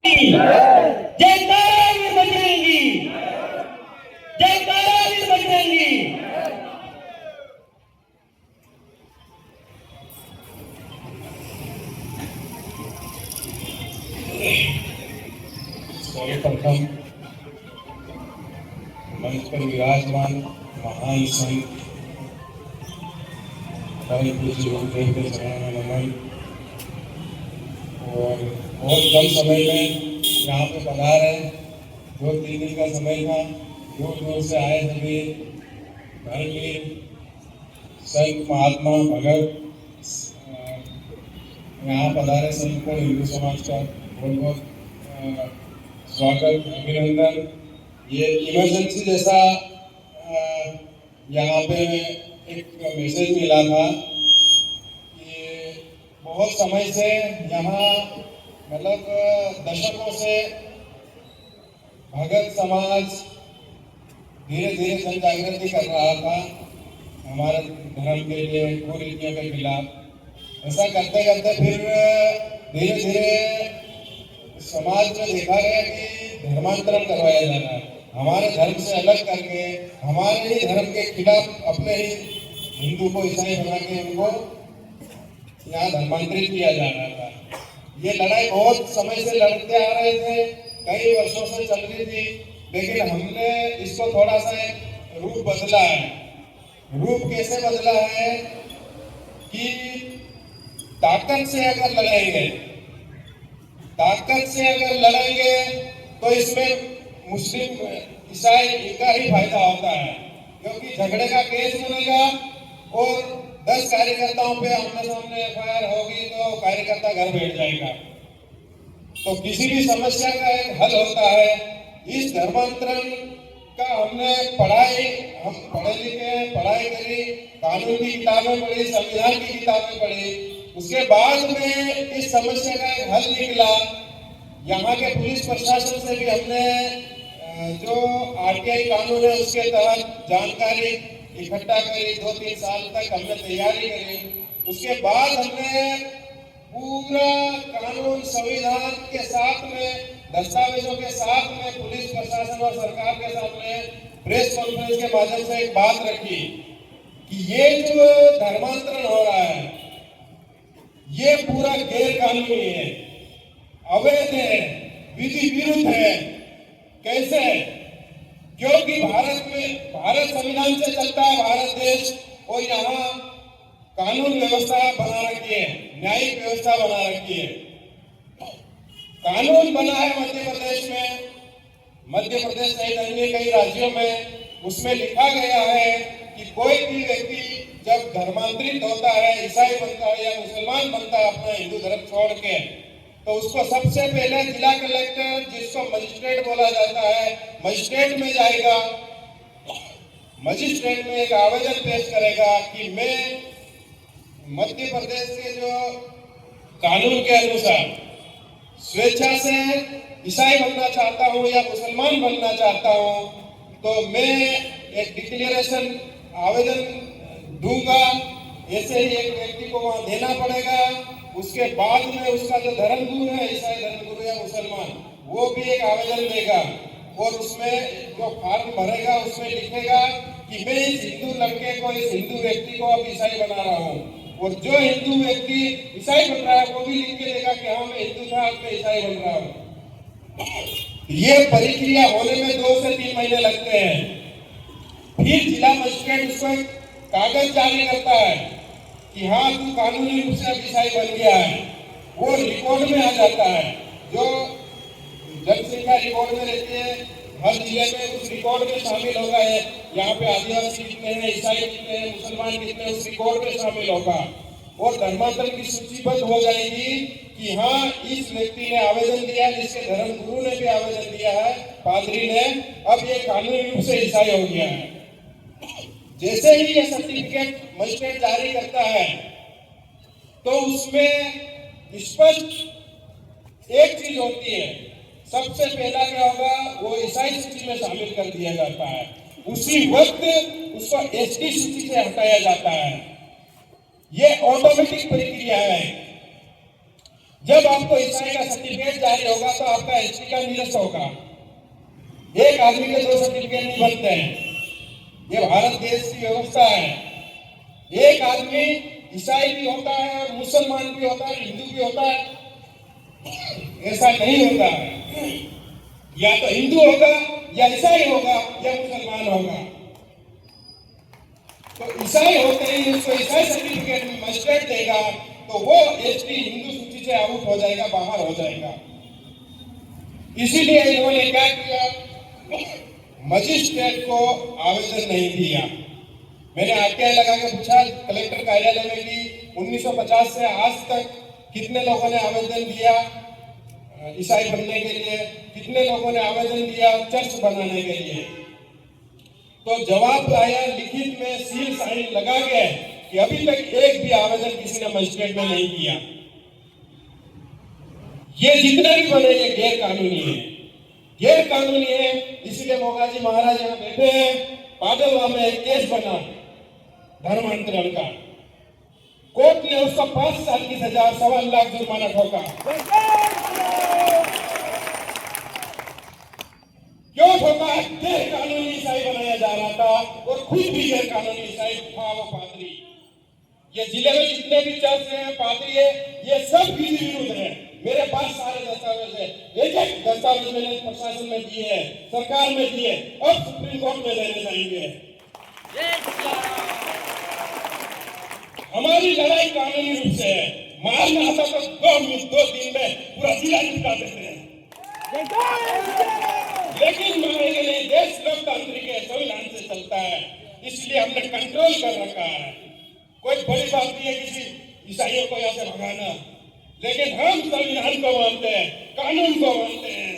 जयकारा वीर बजरंगी, जयकारा वीर बजरंगी। सर्वप्रथम मंच पर विराजमान महान संत परम पूज्य गुरुदेव के चरणों में नमन। और बहुत कम समय में यहाँ पे पधारे, 2-3 दिन का समय था, दूर दूर से आए सभी धर्मवीर संत महात्मा भगत यहाँ पधारे। सबको हिंदू समाज का बहुत बहुत स्वागत, अभिनंदन। ये इमरजेंसी जैसा यहाँ पे एक मैसेज मिला था कि बहुत समय से यहाँ मतलब दशकों से भगत समाज धीरे धीरे जन जागृति कर रहा था हमारे धर्म के लिए, कुरीतियों के खिलाफ। ऐसा करते करते फिर धीरे धीरे समाज में देखा गया कि धर्मांतरण करवाया जा रहा है। हमारे धर्म से अलग करके हमारे ही धर्म के खिलाफ अपने ही हिंदू को ईसाई बना के उनको यहाँ धर्मांतरित किया जा रहा था। ये लड़ाई बहुत समय से लड़ते आ रहे थे, कई वर्षों से चल रही थी, लेकिन हमने इसको थोड़ा सा रूप बदला है। रूप कैसे बदला है कि ताकत से अगर लड़ेंगे, ताकत से अगर लड़ेंगे तो इसमें मुस्लिम ईसाई इनका ही फायदा होता है, क्योंकि झगड़े का केस बनेगा और 10 कार्यकर्ताओं पे आमने सामने एफआईआर होगी तो कार्यकर्ता घर बैठ जाएगा। तो किसी भी समस्या का एक हल होता है। इस धर्मांतरण का हमने पढ़ाई, हम पढ़े लिखे, पढ़ाई करी, कानून की किताबें पढ़ी, संविधान की किताबें पढ़ी, उसके बाद में इस समस्या का एक हल निकला। यहाँ के पुलिस प्रशासन से भी हमने जो आरटीआई कानून है उसके तहत जानकारी इकट्ठा करी, 2-3 साल तक हमने तैयारी करी। उसके बाद हमने पूरा कानून संविधान के साथ में, दस्तावेजों के साथ में पुलिस प्रशासन और सरकार के सामने प्रेस कॉन्फ्रेंस के माध्यम से एक बात रखी कि ये जो धर्मांतरण हो रहा है ये पूरा गैर कानूनी है, अवैध है, विधि विरुद्ध है। कैसे? क्योंकि भारत संविधान से चलता है भारत देश, और यहाँ कानून व्यवस्था बना रखी है, न्यायिक व्यवस्था बना रखी है। कानून बना है मध्य प्रदेश में, मध्य प्रदेश सहित अन्य कई राज्यों में। उसमें लिखा गया है कि कोई भी व्यक्ति जब धर्मांतरित होता है, ईसाई बनता है या मुसलमान बनता है अपना हिंदू धर्म छोड़ के, तो उसको सबसे पहले जिला कलेक्टर, जिसको मजिस्ट्रेट बोला जाता है, मजिस्ट्रेट में जाएगा। मजिस्ट्रेट में एक आवेदन पेश करेगा कि मैं मध्य प्रदेश के जो कानून के अनुसार स्वेच्छा से ईसाई बनना चाहता हूं या मुसलमान बनना चाहता हूं, तो मैं एक डिक्लेरेशन आवेदन दूंगा। ऐसे ही एक व्यक्ति को वहां देना पड़ेगा। उसके बाद में उसका जो धर्मगुरु है, ईसाई धर्मगुरु या मुसलमान, वो भी एक आवेदन देगा और उसमें जो फॉर्म भरेगा उसमें लिखेगा कि मैं इस हिंदू लड़के को, इस हिंदू व्यक्ति को अब ईसाई बना रहा हूँ। और जो हिंदू व्यक्ति ईसाई बन रहा है वो भी लिख के देगा कि हाँ मैं हिंदू था, अब मैं ईसाई बन रहा हूँ। ये प्रक्रिया होने में 2 से 3 महीने लगते हैं। फिर जिला मजिस्ट्रेट उसको कागज जारी करता है कि हाँ तू कानूनी रूप से ईसाई बन गया है। वो रिकॉर्ड में आ जाता है, जो जनसंख्या रिकॉर्ड में रहती है हर जिले में, उस रिकॉर्ड में शामिल होगा है। यहाँ पे आदिवासी कितने हैं, ईसाई कितने हैं, मुसलमान कितने हैं, उस रिकॉर्ड में शामिल होगा। और धर्मांतरण की सूचीबद्ध हो जाएगी कि हाँ इस व्यक्ति ने आवेदन दिया, जिसके धर्म गुरु ने भी आवेदन दिया है, पादरी ने, अब ये कानूनी रूप से ईसाई हो गया है। जैसे ही ये सर्टिफिकेट मजिस्ट्रेट जारी करता है तो उसमें स्पष्ट एक चीज होती है, सबसे पहला क्या होगा, वो ईसाई सूची में शामिल कर दिया जाता है। उसी वक्त उसको एसटी सूची से हटाया जाता है। ये ऑटोमेटिक प्रक्रिया है। जब आपको ईसाई का सर्टिफिकेट जारी होगा तो आपका एसटी का निरस्त होगा। एक आदमी के दो सर्टिफिकेट नहीं बनते हैं, ये भारत देश की व्यवस्था है। एक आदमी ईसाई भी होता है, मुसलमान भी होता है, हिंदू भी होता है, ऐसा नहीं होता है। या तो हिंदू होगा या ईसाई होगा या मुसलमान होगा। तो ईसाई होते ही उसको ईसाई सर्टिफिकेट में मजिस्ट्रेट देगा तो वो एसटी हिंदू सूची से आउट हो जाएगा, बाहर हो जाएगा। इसीलिए इन्होंने क्या किया, मजिस्ट्रेट को आवेदन नहीं दिया। मैंने आरटीआई लगा के पूछा कलेक्टर कार्यालय में कि 1950 से आज तक कितने लोगों ने आवेदन दिया ईसाई बनने के लिए, कितने लोगों ने आवेदन दिया चर्च बनाने के लिए। तो जवाब आया लिखित में, सील साइन लगा के कि अभी तक एक भी आवेदन किसी ने मजिस्ट्रेट में नहीं किया। ये जितने भी बने ये गैर कानूनी है, गैर कानूनी है। इसलिए मोगाजी महाराज यहाँ बैठे हैं। पागलवा में एक केस बना धर्मांतरण का, कोर्ट ने उसको 5 साल की सजा और 1.25 लाख जुर्माना ठोका। क्यों ठोका? गैर कानूनी ईसाई बनाया जा रहा था और खुद भी गैर कानूनी ईसाई था वो पादरी। ये जिले में जितने भी चर्च हैं, पादरी है, ये सब विधि विरुद्ध है। मेरे पास सारे दस्तावेज है, एक दस्तावेज मैंने प्रशासन में दिए हैं, सरकार में दिए, अब सुप्रीम कोर्ट में लेने जाएंगे। हमारी लड़ाई कानूनी रूप से है। मारना आता तो 2 दिन में पूरा जिला निपटा देते हैं, लेकिन मारेंगे नहीं। देश लोकतांत्रिक है, संविधान से चलता है, इसलिए हमने कंट्रोल कर रखा है। कोई बड़ी बात नहीं है किसी ईसाइयों को यहाँ से भगाना, लेकिन हम संविधान को मानते हैं, कानून को मानते हैं।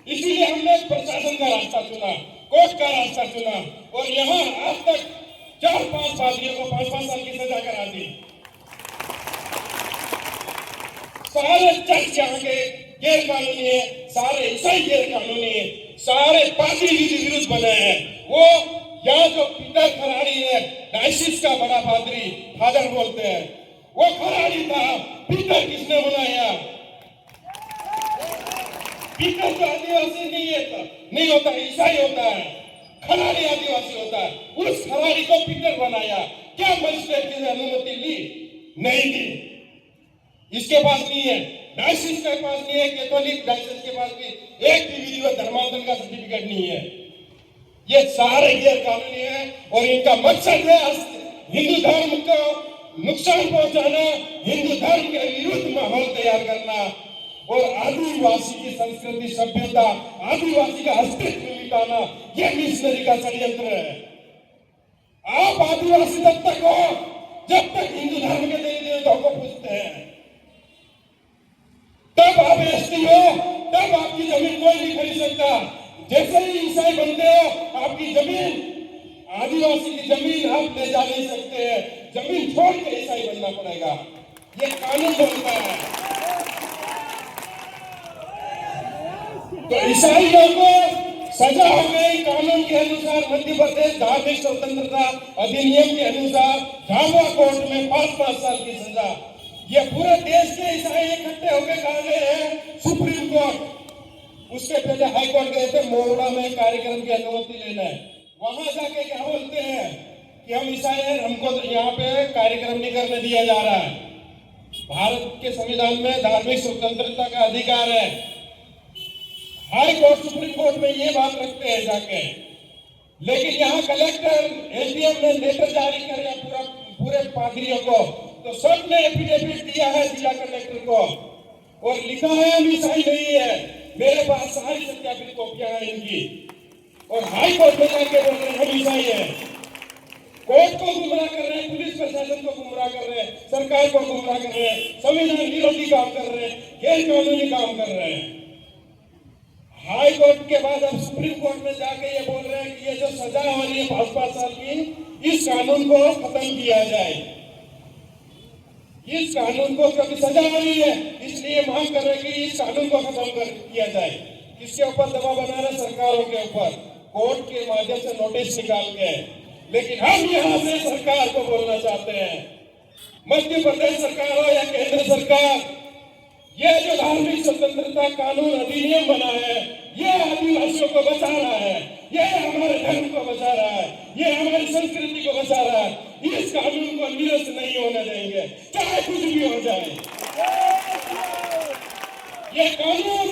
इसीलिए हमने प्रशासन का रास्ता चुना, कोर्ट का रास्ता चुना और यहाँ आज तक 4-5 पादरियों को 5-5 साल की सजा करा दी। सारे चर्च यहाँ के गैर कानूनी है, सारे ईसाई गैर कानूनी है, सारे पादरी विधि विरुद्ध बने हैं। वो यहाँ जो पीटर खराड़ी है, डायसिस का बड़ा पादरी, फादर बोलते हैं, वो खराड़ी था। पीटर किसने बनाया? पीटर तो आदिवासी नहीं होता, ईसाई होता है। खराड़ी आदिवासी होता है, उस खराड़ी को पीटर बनाया। क्या मजिस्ट्रेट की अनुमति ली? नहीं दी। इसके पास नहीं है, डायसिस के पास नहीं है, कैथोलिक डायसिस के पास भी एक भी विधिवत धर्मांतरण का सर्टिफिकेट नहीं है। ये सारे गैर कानूनी है और इनका मकसद है हिंदू धर्म को नुकसान पहुंचाना, हिंदू धर्म के विरुद्ध माहौल तैयार करना और आदिवासी की संस्कृति, सभ्यता, आदिवासी का अस्तित्व मिटाना। यह मिशनरी का षड्यंत्र है। आप आदिवासी तब तक हो जब तक हिंदू धर्म के देवी देवताओं को पूजते हैं। तब आप एसटी हो, तब आपकी जमीन कोई नहीं खरीद सकता। जैसे ही ईसाई बनते हो, आपकी जमीन, आदिवासी की जमीन आप ले जा नहीं सकते हैं। जमीन छोड़ के ईसाई बनना पड़ेगा, ये कानून बोलता है। तो ईसाइयों को सजा हो गई कानून के अनुसार। मध्य प्रदेश धार्मिक स्वतंत्रता अधिनियम के अनुसार झाबुआ कोर्ट में 5-5 साल की सजा। ये पूरे देश के ईसाई इकट्ठे होकर कहा गए हैं सुप्रीम कोर्ट। उसके पहले हाई कोर्ट गए थे मोरड़ा में कार्यक्रम की अनुमति लेने। वहां जाके क्या बोलते हैं कि हम ईसाई हैं, हमको यहाँ पे कार्यक्रम नहीं करने दिया जा रहा है। भारत के संविधान में धार्मिक स्वतंत्रता का अधिकार है। हाई कोर्ट, सुप्रीम कोर्ट में ये बात रखते हैं जाके, लेकिन यहाँ कलेक्टर, एसडीएम ने लेटर जारी कर पूरे पादरियों को, तो सब ने एफिडेविट दिया है जिला कलेक्टर को और लिखा है हम ईसाई नहीं है। मेरे पास सारी सत्यापित कॉपियां हैं इनकी। और हाई कोर्ट में जाके बोल रहे हैं हम ईसाई हैं। कोर्ट को गुमराह कर रहे हैं, पुलिस प्रशासन को गुमराह कर रहे हैं, सरकार को गुमराह कर रहे हैं, संविधान विरोधी काम कर रहे हैं, गैर कानूनी काम कर रहे हैं। हाई कोर्ट के बाद अब सुप्रीम कोर्ट में जाके ये बोल रहे हैं कि ये जो सजा हो रही है 5-5 साल की, इस कानून को खत्म किया जाए। इस कानून को, क्योंकि सजा हो रही है इसलिए मांग कर रहे हैं कि इस कानून को खत्म किया जाए। किसके ऊपर दबाव बना रहे? सरकारों के ऊपर, कोर्ट के माध्यम से नोटिस निकाल के। लेकिन हम यहाँ से सरकार को बोलना चाहते हैं, मध्य प्रदेश सरकार हो या केंद्र सरकार, ये जो धार्मिक स्वतंत्रता कानून अधिनियम बना है, ये आदिवासियों को बचा रहा है, ये हमारे धर्म को बचा रहा है, ये हमारी संस्कृति को बचा रहा है। इस कानून को निरस्त नहीं होने देंगे, चाहे कुछ भी हो जाए। ये कानून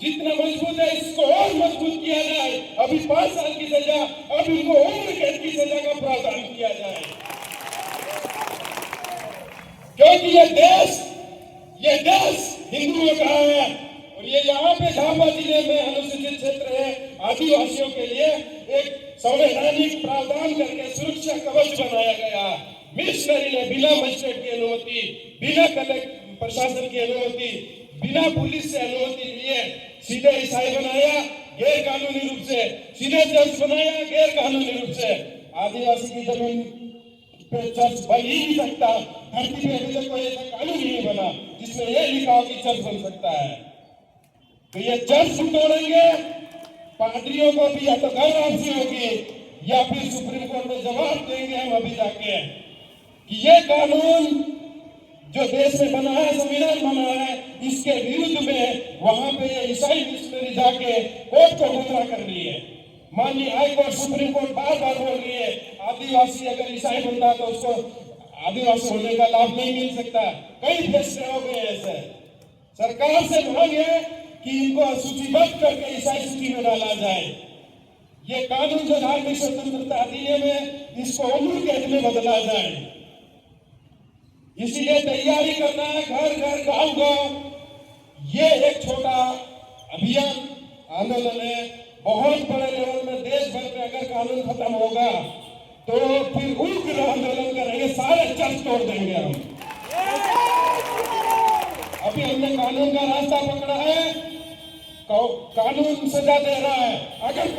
जितना मजबूत है, इसको और मजबूत किया जाए। अभी 5 साल की सजा, अब इनको उम्र कैद की सजा का प्रावधान किया जाए, क्योंकि ये देश हिंदुओं का है। और ये यहाँ पे झाबुआ जिले में अनुसूचित क्षेत्र है, आदिवासियों के लिए एक संवैधानिक प्रावधान करके सुरक्षा कवच बनाया गया। मिशनरी ने बिना मजिस्ट्रेट की अनुमति, बिना कलेक्टर प्रशासन की अनुमति, बिना पुलिस से अनुमति लिए सीधे ईसाई बनाया गैर कानूनी रूप से, सीधे चर्च बनाया गैर कानूनी रूप से। आदिवासी की जमीन पे चर्च बन ही नहीं सकता। धरती पे अभी तक कोई ऐसा कानून ही नहीं बना जिसमें यह लिखा हो कि चर्च बन सकता है। तो ये चर्च तोड़ेंगे, पादरियों को भी या तो घर वापसी होगी या फिर सुप्रीम कोर्ट में जवाब देंगे हम अभी जाके कि ये कानून जो देश में बना है, संविधान बना है, इसके विरुद्ध में वहां पे ये ईसाई मिशनरी जाके कोर्ट को गुमराह कर रही है। माननीय high court, supreme court bar बार बोल रही है आदिवासी अगर ईसाई बनता है तो उसको आदिवासी होने का लाभ नहीं मिल सकता। कई फैसले हो गए ऐसे। सरकार से मांग है कि इनको सूचीबद्ध करके ईसाई सूची में डाला जाए। ये कानून जो धार्मिक स्वतंत्रता अधिनियम है, इसको उम्र कैद में बदला जाए। इसीलिए तैयारी करना है, घर घर गांव गांव। ये एक छोटा अभियान आंदोलन है, बहुत बड़े लेवल में देश भर में अगर कानून खत्म होगा तो फिर उग्र आंदोलन करेंगे, सारे चर्च तोड़ देंगे हम। अभी हमने कानून का रास्ता पकड़ा है, कानून सजा दे रहा है। अगर